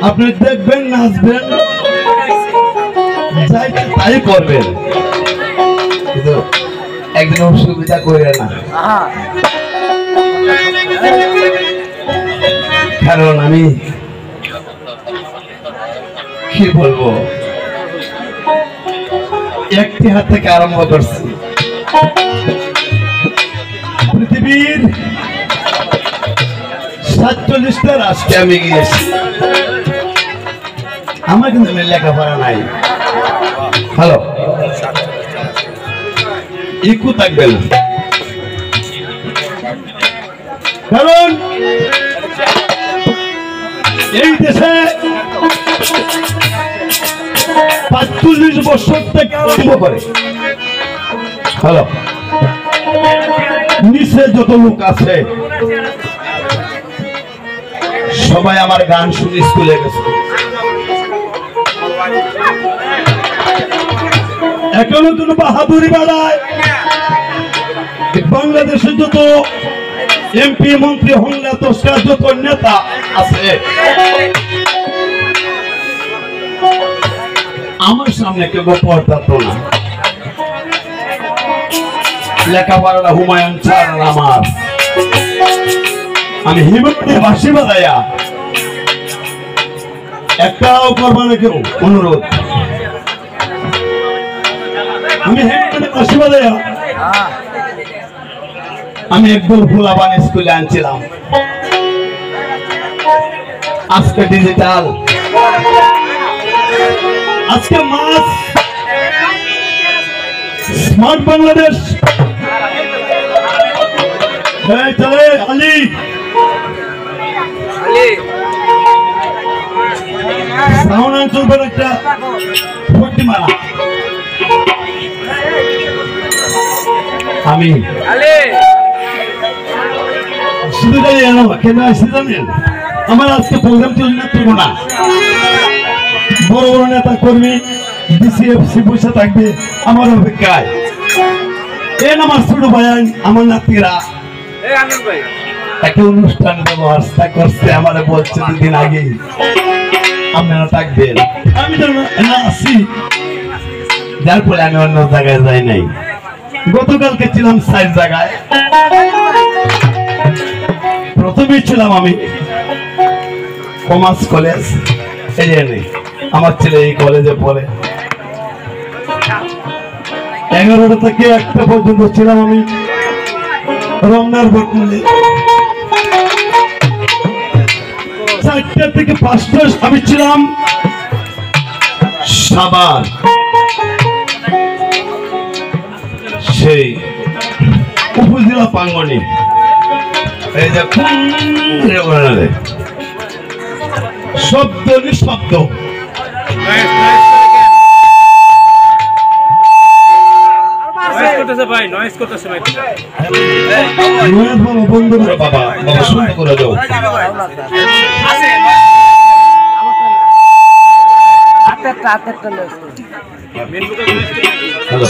আপনি দেখবেন, নাচবেন, যাই তাই করবেন, কিন্তু একদিন অসুবিধা করে না। কারণ আমি কি বলবো, একটি হাত থেকে আরম্ভ করছি। পৃথিবীর 47টা রাষ্ট্রে আমি গিয়েছি, আমার কিন্তু লেখাপড়া নাই। হ্যালো, একটু থাকবেন, কারণ এই দেশে 45 বছর থেকে আরম্ভ করে হ্যালো নিচে যত লোক আছে সবাই আমার গান শুনে স্কুলে গেছে। এখনো কোনো বাহাদুরি বাড়ায়। বাংলাদেশে যত এমপি মন্ত্রী হংলা তোষকা যত নেতা আছে আমার সামনে কেউ পড়তা তো না। লেখাপড়া হুমায়ুন স্যার আমার, আমি হিমন্তে বাঁশি বাজাইয়া একটাও করবা না কেউ অনুরোধ। আমি হিমন্তে বাঁশি বাজাইয়া আমি একদম ফুলাবান স্কুলে আনছিলাম। আজকে ডিজিটাল, আজকে মাস স্মার্ট বাংলাদেশ। চলে আলী সাউন্ড অঞ্চল পর একটা ফটি মারা। আমি শুধু কেন আসছি জানেন, আমার আজকে প্রোগ্রাম চলবে না, বড় বড় নেতা কর্মী ডিসিএফসি বসে থাকবে আমার অপেক্ষায়। আমার ছোট ভাই আমার নাতিরা একটা অনুষ্ঠান ব্যবস্থা করছে, আমার বলছে দুদিন আগে আপনারা থাকবেন। আমি তো আসছি, যার ফলে আমি অন্য জায়গায় যাই নাই। গতকালকে ছিলাম 4 জায়গায়। প্রথমেই ছিলাম আমি কমার্স কলেজ, আমার ছেলে এই কলেজে পড়ে। 11টা থেকে 1টা পর্যন্ত ছিলাম আমি রমনার বটমূলে। 4টা থেকে 5টা আমি ছিলাম সাভার, সেই উপজেলা প্রাঙ্গণে। এই যে শব্দ নিঃশব্দ বন্ধু করে বাবা শুরু করে দাও। হ্যালো।